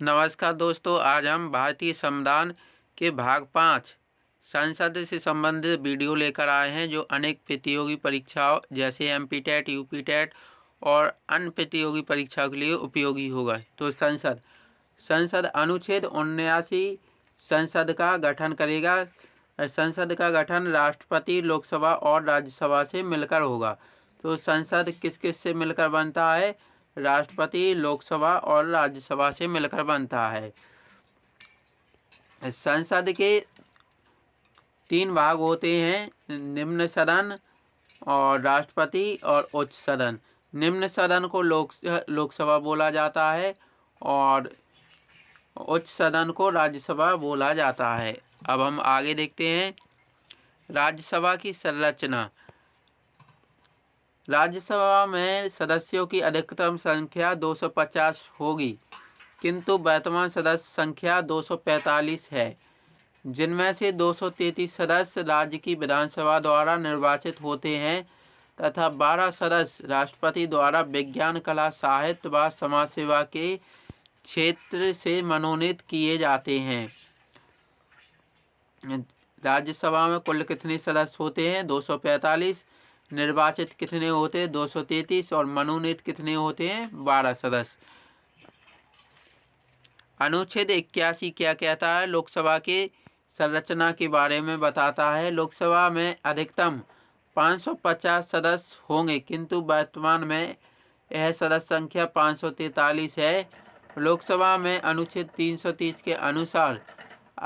नमस्कार दोस्तों, आज हम भारतीय संविधान के भाग 5 संसद से संबंधित वीडियो लेकर आए हैं, जो अनेक प्रतियोगी परीक्षाओं जैसे एमपी टेट, यूपी टेट और अन्य प्रतियोगी परीक्षाओं के लिए उपयोगी होगा। तो संसद अनुच्छेद 79 संसद का गठन करेगा। संसद का गठन राष्ट्रपति, लोकसभा और राज्यसभा से मिलकर होगा। तो संसद किस किस से मिलकर बनता है? राष्ट्रपति, लोकसभा और राज्यसभा से मिलकर बनता है। संसद के 3 भाग होते हैं, निम्न सदन और राष्ट्रपति और उच्च सदन। निम्न सदन को लोकसभा बोला जाता है और उच्च सदन को राज्यसभा बोला जाता है। अब हम आगे देखते हैं राज्यसभा की संरचना। राज्यसभा में सदस्यों की अधिकतम संख्या 250 होगी, किंतु वर्तमान सदस्य संख्या 245 है, जिनमें से 233 सदस्य राज्य की विधानसभा द्वारा निर्वाचित होते हैं तथा 12 सदस्य राष्ट्रपति द्वारा विज्ञान, कला, साहित्य व समाज सेवा के क्षेत्र से मनोनीत किए जाते हैं। राज्यसभा में कुल कितने सदस्य होते हैं? 245। निर्वाचित कितने होते हैं? 233। और मनोनीत कितने होते हैं? 12 सदस्य। अनुच्छेद 81 क्या कहता है? लोकसभा के संरचना के बारे में बताता है। लोकसभा में अधिकतम 550 सदस्य होंगे, किंतु वर्तमान में यह सदस्य संख्या 543 है। लोकसभा में अनुच्छेद 330 के अनुसार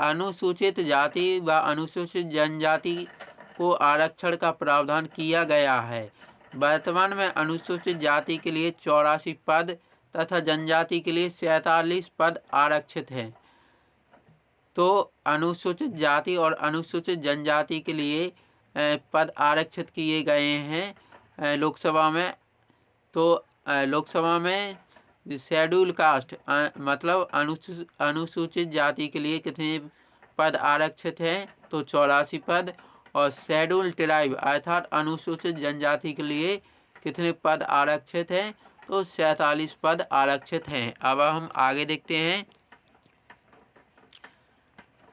अनुसूचित जाति व अनुसूचित जनजाति को आरक्षण का प्रावधान किया गया है। वर्तमान में अनुसूचित जाति के लिए 84 पद तथा जनजाति के लिए 47 पद आरक्षित हैं। तो अनुसूचित जाति और अनुसूचित जनजाति के लिए पद आरक्षित किए गए हैं लोकसभा में। तो लोकसभा में शेड्यूल कास्ट मतलब अनुसूचित जाति के लिए कितने पद आरक्षित हैं? तो 84 पद। और शेड्यूल ट्राइब अर्थात अनुसूचित जनजाति के लिए कितने पद आरक्षित हैं? तो 47 पद आरक्षित हैं। अब हम आगे देखते हैं।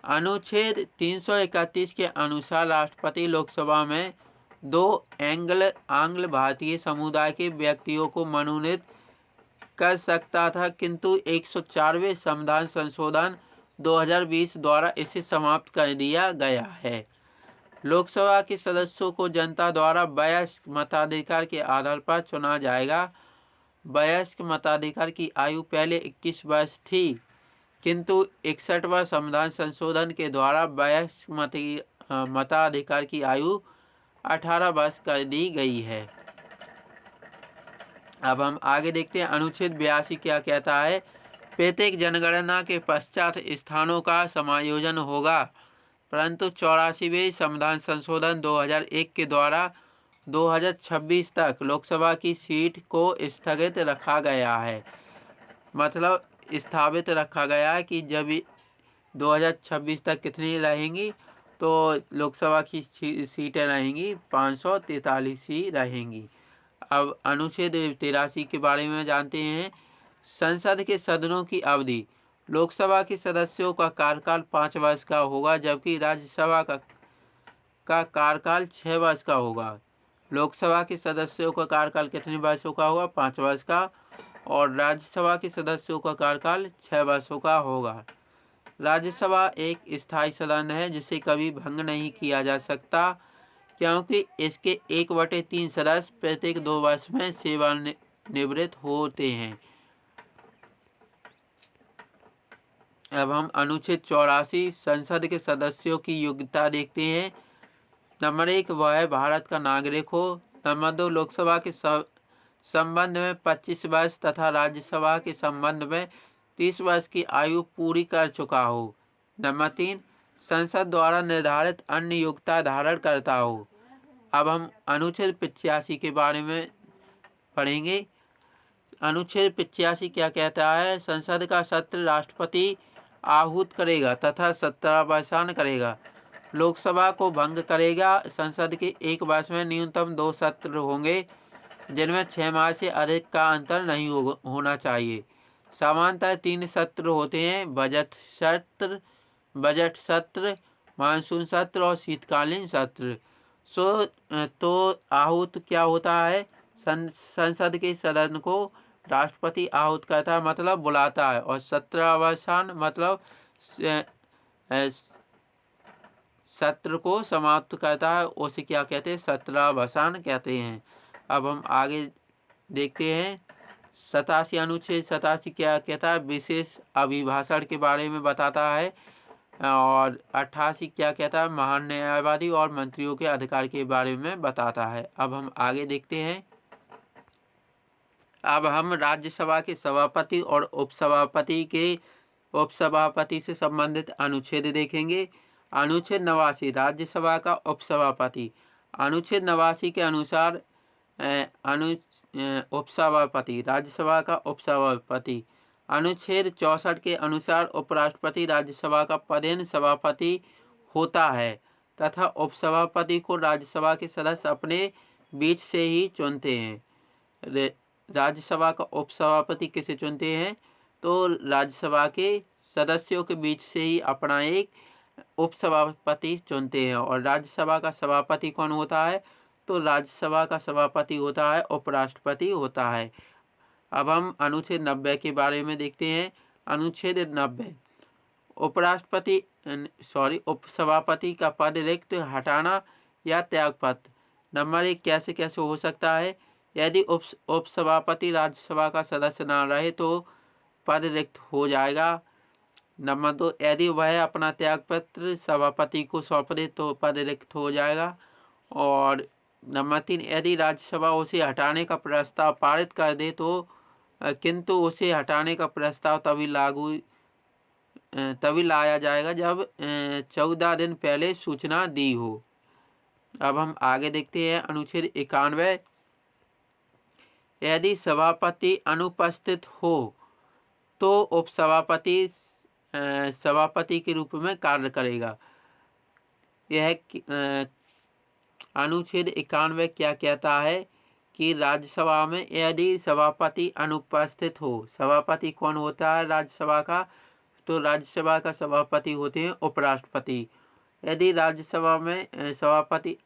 अनुच्छेद 331 के अनुसार राष्ट्रपति लोकसभा में 2 आंग्ल भारतीय समुदाय के व्यक्तियों को मनोनीत कर सकता था, किंतु 104वें संविधान संशोधन 2020 द्वारा इसे समाप्त कर दिया गया है। लोकसभा के सदस्यों को जनता द्वारा वयस्क मताधिकार के आधार पर चुना जाएगा। वयस्क मताधिकार की आयु पहले 21 वर्ष थी, किंतु 61वां संविधान संशोधन के द्वारा वयस्क मताधिकार की आयु 18 वर्ष कर दी गई है। अब हम आगे देखते हैं। अनुच्छेद 82 क्या कहता है? प्रत्येक जनगणना के पश्चात स्थानों का समायोजन होगा, परंतु 84वें संविधान संशोधन 2001 के द्वारा 2026 तक लोकसभा की सीट को स्थगित रखा गया है। मतलब स्थापित रखा गया है कि जब 2026 तक कितनी रहेंगी? तो लोकसभा की सीटें रहेंगी 543 ही रहेंगी। अब अनुच्छेद 83 के बारे में जानते हैं। संसद के सदनों की अवधि। लोकसभा के सदस्यों का कार्यकाल 5 वर्ष का होगा, जबकि राज्यसभा का कार्यकाल 6 वर्ष का होगा। लोकसभा के सदस्यों का कार्यकाल कितने वर्षों का होगा? 5 वर्ष का। और राज्यसभा के सदस्यों का कार्यकाल 6 वर्षों का होगा। राज्यसभा एक स्थायी सदन है, जिसे कभी भंग नहीं किया जा सकता, क्योंकि इसके 1/3 सदस्य प्रत्येक 2 वर्ष में सेवानिवृत्त होते हैं। अब हम अनुच्छेद 84 संसद के सदस्यों की योग्यता देखते हैं। नंबर 1, वह भारत का नागरिक हो। नंबर 2, लोकसभा के संबंध में 25 वर्ष तथा राज्यसभा के संबंध में 30 वर्ष की आयु पूरी कर चुका हो। नंबर 3, संसद द्वारा निर्धारित अन्य योग्यता धारण करता हो। अब हम अनुच्छेद 85 के बारे में पढ़ेंगे। अनुच्छेद 85 क्या कहता है? संसद का सत्र राष्ट्रपति आहूत करेगा तथा सत्रावसान करेगा। लोकसभा को भंग करेगा। संसद के एक वर्ष में न्यूनतम 2 सत्र होंगे, जिनमें 6 माह से अधिक का अंतर नहीं होना चाहिए। सामान्यतः 3 सत्र होते हैं, बजट सत्र, मानसून सत्र और शीतकालीन सत्र। तो आहूत क्या होता है, संसद के सदन को राष्ट्रपति आहूत करता है, मतलब बुलाता है, और सत्रावसान मतलब सत्र को समाप्त करता है, उसे क्या कहते हैं, सत्रावसान कहते हैं। अब हम आगे देखते हैं 87 अनुच्छेद 87 क्या कहता है, विशेष अभिभाषण के बारे में बताता है। और 88 क्या कहता है, महान न्यायवादी और मंत्रियों के अधिकार के बारे में बताता है। अब हम आगे देखते हैं। अब हम राज्यसभा के सभापति और उपसभापति से संबंधित अनुच्छेद देखेंगे। अनुच्छेद 89 राज्यसभा का उपसभापति। अनुच्छेद 89 के अनुसार उपसभापति राज्यसभा का उपसभापति। अनुच्छेद 64 के अनुसार उपराष्ट्रपति राज्यसभा का पदेन सभापति होता है तथा उपसभापति को राज्यसभा के सदस्य अपने बीच से ही चुनते हैं। राज्यसभा का उपसभापति किसे चुनते हैं, तो राज्यसभा के सदस्यों के बीच से ही अपना एक उपसभापति चुनते हैं। और राज्यसभा का सभापति कौन होता है, तो राज्यसभा का सभापति होता है उपराष्ट्रपति होता है। अब हम अनुच्छेद 90 के बारे में देखते हैं। अनुच्छेद 90 उपसभापति का पद रिक्त हटाना या त्यागपत्र। नंबर 1 कैसे कैसे हो सकता है, यदि उपसभापति राज्यसभा का सदस्य ना रहे तो पद रिक्त हो जाएगा। नंबर 2 यदि वह अपना त्यागपत्र सभापति को सौंप दे तो पद रिक्त हो जाएगा। और नंबर 3 यदि राज्यसभा उसे हटाने का प्रस्ताव पारित कर दे तो किंतु उसे हटाने का प्रस्ताव तभी लाया जाएगा जब 14 दिन पहले सूचना दी हो। अब हम आगे देखते हैं अनुच्छेद 91 यदि सभापति अनुपस्थित हो तो उपसभापति सभापति के रूप में कार्य करेगा। यह अनुच्छेद 91 क्या कहता है कि राज्यसभा में यदि सभापति अनुपस्थित हो, सभापति कौन होता है राज्यसभा का, तो राज्यसभा का सभापति होते हैं उपराष्ट्रपति। यदि राज्यसभा में सभापति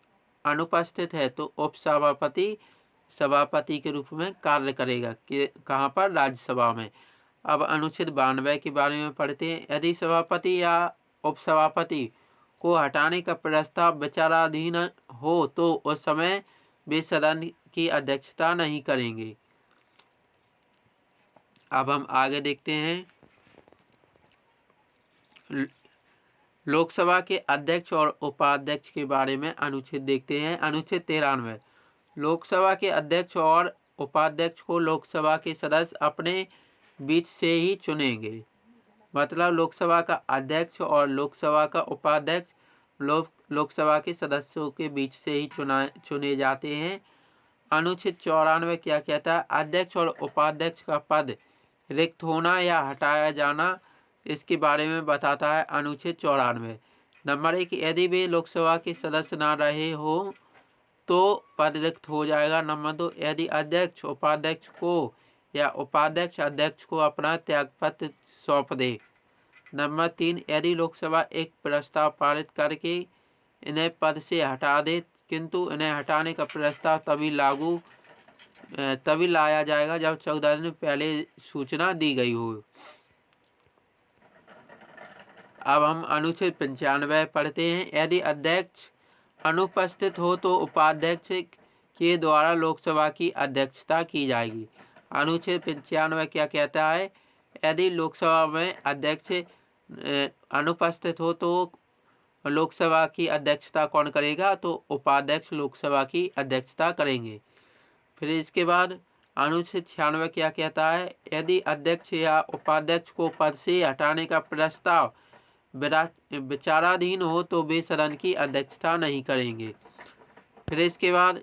अनुपस्थित है तो उपसभापति सभापति के रूप में कार्य करेगा कि कहाँ पर, राज्यसभा में। अब अनुच्छेद 92 के बारे में पढ़ते हैं। यदि सभापति या उपसभापति को हटाने का प्रस्ताव विचाराधीन हो तो उस समय वे सदन की अध्यक्षता नहीं करेंगे। अब हम आगे देखते हैं लोकसभा के अध्यक्ष और उपाध्यक्ष के बारे में अनुच्छेद देखते हैं। अनुच्छेद 93 लोकसभा के अध्यक्ष और उपाध्यक्ष को लोकसभा के सदस्य अपने बीच से ही चुनेंगे। मतलब लोकसभा का अध्यक्ष और लोकसभा का उपाध्यक्ष लोकसभा के सदस्यों के बीच से ही चुने जाते हैं। अनुच्छेद 94 क्या कहता है, अध्यक्ष और उपाध्यक्ष का पद रिक्त होना या हटाया जाना, इसके बारे में बताता है अनुच्छेद 94। नंबर 1 यदि वे लोकसभा के सदस्य ना रहे हो तो पद रिक्त हो जाएगा। नंबर 2 यदि अध्यक्ष उपाध्यक्ष को या उपाध्यक्ष अध्यक्ष को अपना त्यागपत्र सौंप दे। नंबर 3 यदि लोकसभा एक प्रस्ताव पारित करके इन्हें पद से हटा दे किंतु इन्हें हटाने का प्रस्ताव तभी लाया जाएगा जब 14 दिन पहले सूचना दी गई हो। अब हम अनुच्छेद 95 पढ़ते हैं। यदि अध्यक्ष अनुपस्थित हो तो उपाध्यक्ष के द्वारा लोकसभा की अध्यक्षता की जाएगी। अनुच्छेद 95 क्या कहता है, यदि लोकसभा में अध्यक्ष अनुपस्थित हो तो लोकसभा की अध्यक्षता कौन करेगा, तो उपाध्यक्ष लोकसभा की अध्यक्षता करेंगे। फिर इसके बाद अनुच्छेद 96 क्या कहता है, यदि अध्यक्ष या उपाध्यक्ष को पद से हटाने का प्रस्ताव विचाराधीन हो तो वे सदन की अध्यक्षता नहीं करेंगे। फिर इसके बाद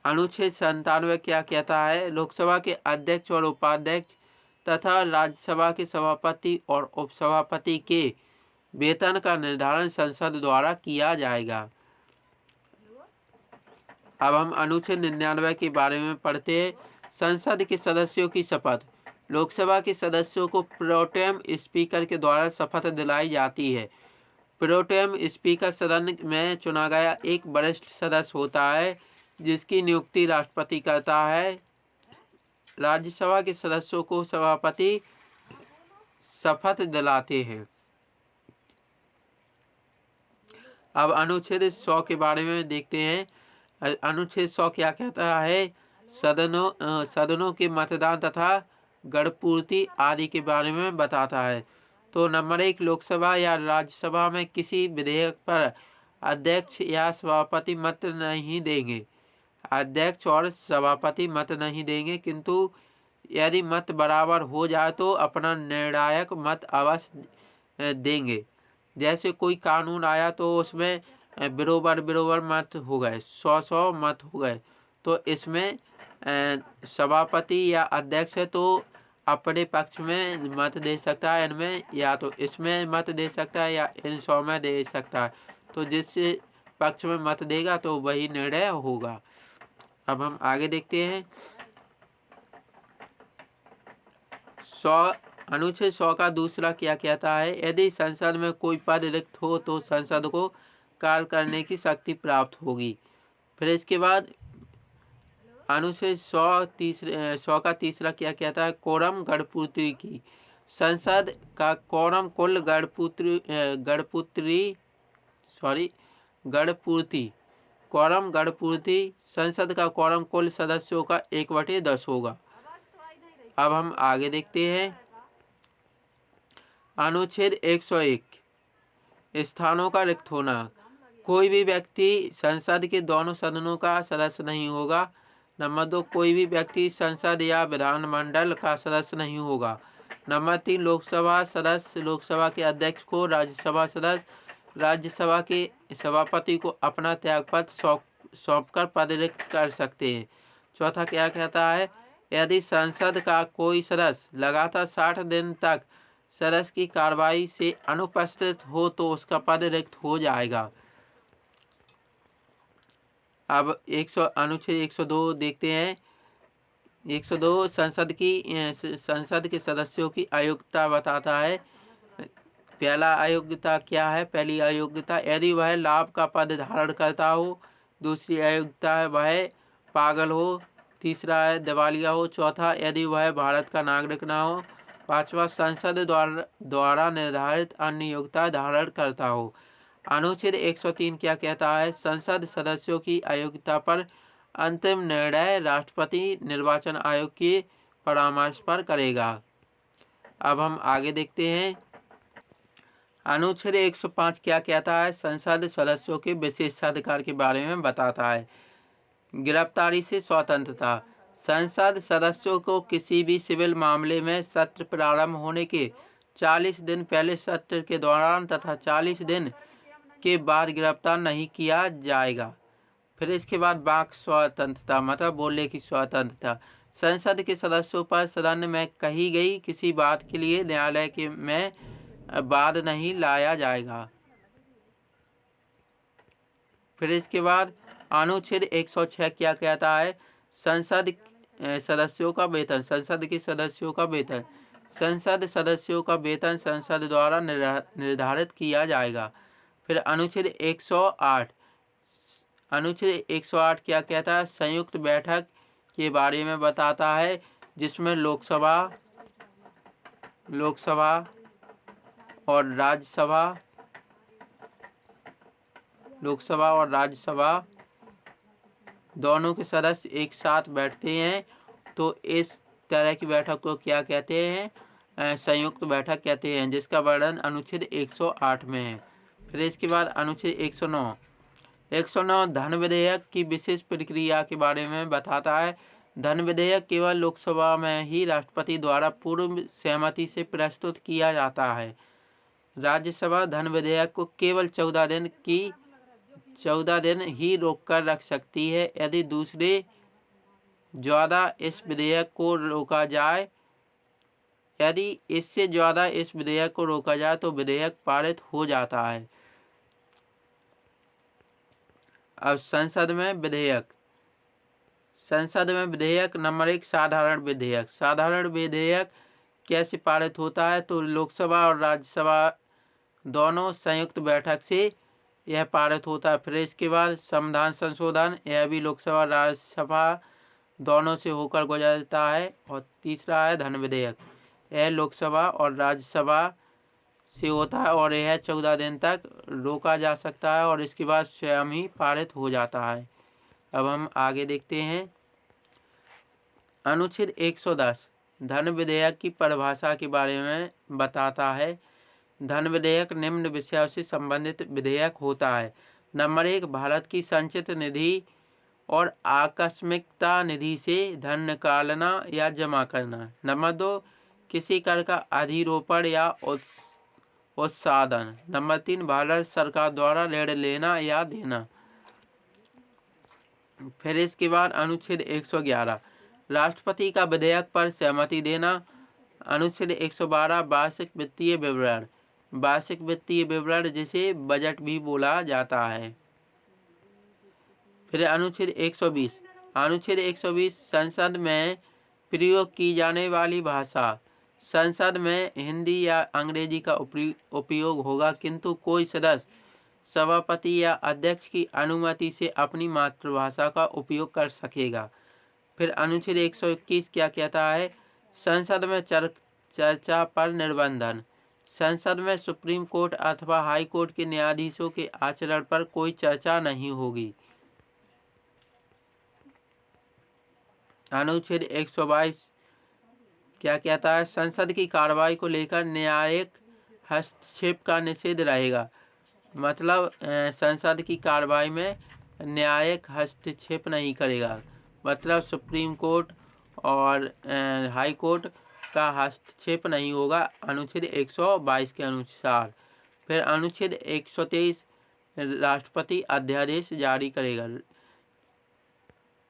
अनुच्छेद 97 क्या कहता है, लोकसभा के अध्यक्ष और उपाध्यक्ष तथा राज्यसभा के सभापति और उपसभापति के वेतन का निर्धारण संसद द्वारा किया जाएगा। अब हम अनुच्छेद 99 के बारे में पढ़ते हैं। संसद के सदस्यों की शपथ लोकसभा के सदस्यों को प्रोटेम स्पीकर के द्वारा शपथ दिलाई जाती है। प्रोटेम स्पीकर सदन में चुना गया एक वरिष्ठ सदस्य होता है जिसकी नियुक्ति राष्ट्रपति करता है। राज्यसभा के सदस्यों को सभापति शपथ दिलाते हैं। अब अनुच्छेद 100 के बारे में देखते हैं। अनुच्छेद 100 क्या कहता है? सदनों के मतदान तथा गणपूर्ति आदि के बारे में बताता है। तो नंबर 1, लोकसभा या राज्यसभा में किसी विधेयक पर अध्यक्ष या सभापति मत नहीं देंगे। अध्यक्ष और सभापति मत नहीं देंगे, किंतु यदि मत बराबर हो जाए तो अपना निर्णायक मत अवश्य देंगे। जैसे कोई कानून आया तो उसमें बराबर मत हो गए, 100 मत हो गए, तो इसमें सभापति या अध्यक्ष है तो अपने पक्ष में मत दे सकता है। इनमें या तो इसमें मत दे सकता है या इन 100 में दे सकता है। तो जिस पक्ष में मत देगा तो वही निर्णय होगा। अब हम आगे देखते हैं। अनुच्छेद 100 का दूसरा क्या कहता है? यदि संसद में कोई पद रिक्त हो तो संसद को कार्य करने की शक्ति प्राप्त होगी। फिर इसके बाद अनुच्छेद 100 का तीसरा क्या कहता है? कोरम गणपूर्ति की। संसद का कोरम कुल गणपूर्ति संसद का कोरम कुल सदस्यों का 1/10 होगा। अब हम आगे देखते हैं। अनुच्छेद 101 स्थानों का रिक्त होना। कोई भी व्यक्ति संसद के दोनों सदनों का सदस्य नहीं होगा। नंबर 2, कोई भी व्यक्ति संसद या विधानमंडल का सदस्य नहीं होगा। नंबर 3, लोकसभा सदस्य लोकसभा के अध्यक्ष को राज्यसभा सदस्य राज्यसभा के सभापति को अपना त्यागपत्र सौंपकर पद रिक्त कर सकते हैं। चौथा क्या कहता है? यदि संसद का कोई सदस्य लगातार 60 दिन तक सदस्य की कार्रवाई से अनुपस्थित हो तो उसका पद रिक्त हो जाएगा। अब अनुच्छेद 102 देखते हैं। 102 संसद के सदस्यों की अयोग्यता बताता है। पहला अयोग्यता क्या है? पहली अयोग्यता, यदि वह लाभ का पद धारण करता हो। दूसरी अयोग्यता है वह पागल हो। तीसरा है दिवालिया हो। चौथा, यदि वह भारत का नागरिक ना हो। पांचवा, संसद द्वारा निर्धारित अन्य योग्यता धारण करता हो। अनुच्छेद 103 क्या कहता है? संसद सदस्यों की अयोग्यता पर अंतिम निर्णय राष्ट्रपति निर्वाचन आयोग के परामर्श पर करेगा। अब हम आगे देखते हैं। अनुच्छेद 105 क्या कहता है? संसद सदस्यों के विशेषाधिकार के बारे में बताता है। गिरफ्तारी से स्वतंत्रता। संसद सदस्यों को किसी भी सिविल मामले में सत्र प्रारंभ होने के 40 दिन पहले, सत्र के दौरान तथा 40 दिन के बाद गिरफ्तार नहीं किया जाएगा। फिर इसके बाद वाक स्वतंत्रता, मतलब बोलने की स्वतंत्रता। संसद के सदस्यों पर सदन में कही गई किसी बात के लिए न्यायालय में वाद नहीं लाया जाएगा। फिर इसके बाद अनुच्छेद 106 क्या कहता है? संसद सदस्यों का वेतन। संसद के सदस्यों का वेतन सदस्यों का वेतन संसद द्वारा निर्धारित किया जाएगा। फिर अनुच्छेद 108 क्या कहता है? संयुक्त बैठक के बारे में बताता है, जिसमें लोकसभा और राज्यसभा दोनों के सदस्य एक साथ बैठते हैं। तो इस तरह की बैठक को क्या कहते हैं? संयुक्त बैठक कहते हैं, जिसका वर्णन अनुच्छेद 108 में है। फिर इसके बाद अनुच्छेद 109 धन विधेयक की विशेष प्रक्रिया के बारे में बताता है। धन विधेयक केवल लोकसभा में ही राष्ट्रपति द्वारा पूर्व सहमति से प्रस्तुत किया जाता है। राज्यसभा धन विधेयक को केवल 14 दिन ही रोककर रख सकती है। यदि दूसरे ज़्यादा इस विधेयक को रोका जाए तो विधेयक पारित हो जाता है। अब संसद में विधेयक संसद में विधेयक नंबर 1 साधारण विधेयक। साधारण विधेयक कैसे पारित होता है? तो लोकसभा और राज्यसभा दोनों संयुक्त बैठक से यह पारित होता है। फिर इसके बाद संविधान संशोधन, यह भी लोकसभा राज्यसभा दोनों से होकर गुजरता है। और तीसरा है धन विधेयक, यह लोकसभा और राज्यसभा से होता है और यह 14 दिन तक रोका जा सकता है और इसके बाद स्वयं ही पारित हो जाता है। अब हम आगे देखते हैं। अनुच्छेद 110 धन विधेयक की परिभाषा के बारे में बताता है। धन विधेयक निम्न विषयों से संबंधित विधेयक होता है। नंबर 1 भारत की संचित निधि और आकस्मिकता निधि से धन निकालना या जमा करना। नंबर 2 किसी कर का अधिरोपण या उत्साधन। नंबर 3 भारत सरकार द्वारा ऋण लेना या देना। फिर इसके बाद अनुच्छेद 111 राष्ट्रपति का विधेयक पर सहमति देना। अनुच्छेद 112 वार्षिक वित्तीय विवरण। वार्षिक वित्तीय विवरण जिसे बजट भी बोला जाता है। फिर अनुच्छेद 120 अनुच्छेद 120 संसद में प्रयोग की जाने वाली भाषा। संसद में हिंदी या अंग्रेजी का उपयोग होगा, किंतु कोई सदस्य सभापति या अध्यक्ष की अनुमति से अपनी मातृभाषा का उपयोग कर सकेगा। फिर अनुच्छेद 121 क्या कहता है? संसद में चर्चा पर निर्बंधन। संसद में सुप्रीम कोर्ट अथवा हाई कोर्ट के न्यायाधीशों के आचरण पर कोई चर्चा नहीं होगी। अनुच्छेद 122 क्या कहता है? संसद की कार्रवाई को लेकर न्यायिक हस्तक्षेप का निषेध रहेगा। मतलब संसद की कार्रवाई में न्यायिक हस्तक्षेप नहीं करेगा। मतलब सुप्रीम कोर्ट और हाई कोर्ट का हस्तक्षेप नहीं होगा अनुच्छेद 122 के अनुसार। फिर अनुच्छेद 123 राष्ट्रपति अध्यादेश जारी करेगा,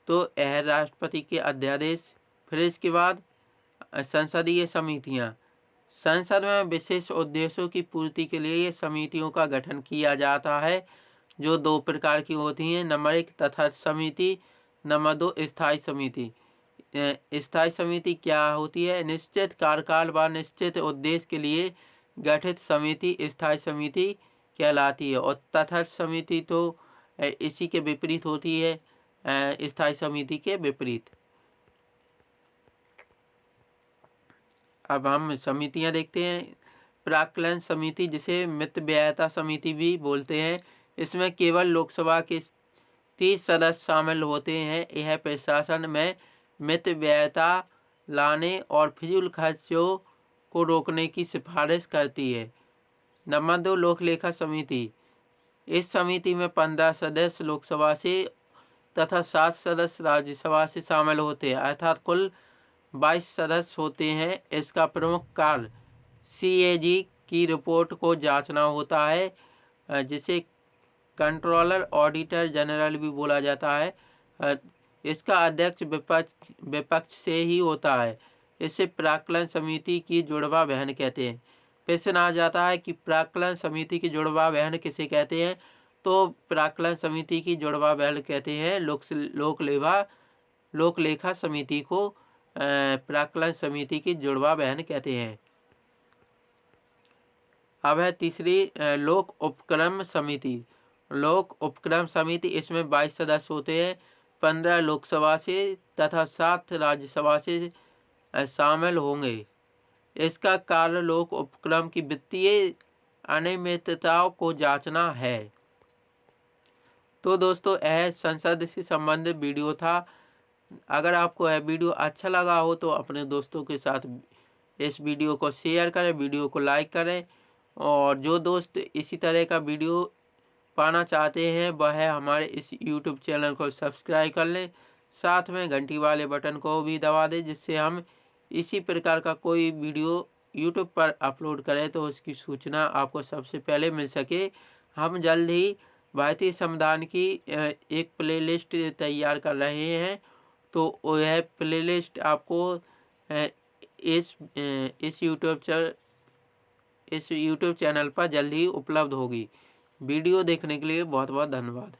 तो यह राष्ट्रपति के अध्यादेश। फिर इसके बाद संसदीय समितियां। संसद में विशेष उद्देश्यों की पूर्ति के लिए ये समितियों का गठन किया जाता है, जो 2 प्रकार की होती हैं। नंबर 1 तथार्थ समिति, नंबर 2 स्थायी समिति। स्थायी समिति क्या होती है? निश्चित कार्यकाल व निश्चित उद्देश्य के लिए गठित समिति स्थायी समिति कहलाती है। और तथार्थ समिति तो इसी के विपरीत होती है, स्थायी समिति के विपरीत। अब हम समितियां देखते हैं। प्राक्कलन समिति, जिसे मितव्ययिता समिति भी बोलते हैं, इसमें केवल लोकसभा के 30 सदस्य शामिल होते हैं। यह प्रशासन में मितव्ययिता लाने और फिजूल खर्चों को रोकने की सिफारिश करती है। नंबर 2 लोक लेखा समिति। इस समिति में 15 सदस्य लोकसभा से तथा 7 सदस्य राज्यसभा से शामिल होते हैं, अर्थात कुल 22 सदस्य होते हैं। इसका प्रमुख कार्य CAG की रिपोर्ट को जांचना होता है, जिसे कंट्रोलर ऑडिटर जनरल भी बोला जाता है। इसका अध्यक्ष विपक्ष से ही होता है। इसे प्राक्कलन समिति की जुड़वा बहन कहते हैं। प्रश्न आ जाता है कि प्राक्कलन समिति की जुड़वा बहन किसे कहते हैं? तो प्राक्कलन समिति की जुड़वा बहन कहते हैं लोक लेखा समिति को प्राक्कलन समिति की जुड़वा बहन कहते हैं। अब है तीसरी लोक उपक्रम समिति। लोक उपक्रम समिति, इसमें 22 सदस्य होते हैं, 15 लोकसभा से तथा 7 राज्यसभा से शामिल होंगे। इसका कार्य लोक उपक्रम की वित्तीय अनियमितताओं को जांचना है। तो दोस्तों, यह संसद से संबंधित वीडियो था। अगर आपको यह वीडियो अच्छा लगा हो तो अपने दोस्तों के साथ इस वीडियो को शेयर करें, वीडियो को लाइक करें। और जो दोस्त इसी तरह का वीडियो पाना चाहते हैं वह हमारे इस YouTube चैनल को सब्सक्राइब कर लें, साथ में घंटी वाले बटन को भी दबा दें, जिससे हम इसी प्रकार का कोई वीडियो YouTube पर अपलोड करें तो उसकी सूचना आपको सबसे पहले मिल सके। हम जल्द ही भारतीय संविधान की एक प्लेलिस्ट तैयार कर रहे हैं, तो यह प्लेलिस्ट आपको इस YouTube चैनल पर जल्द ही उपलब्ध होगी। वीडियो देखने के लिए बहुत बहुत धन्यवाद।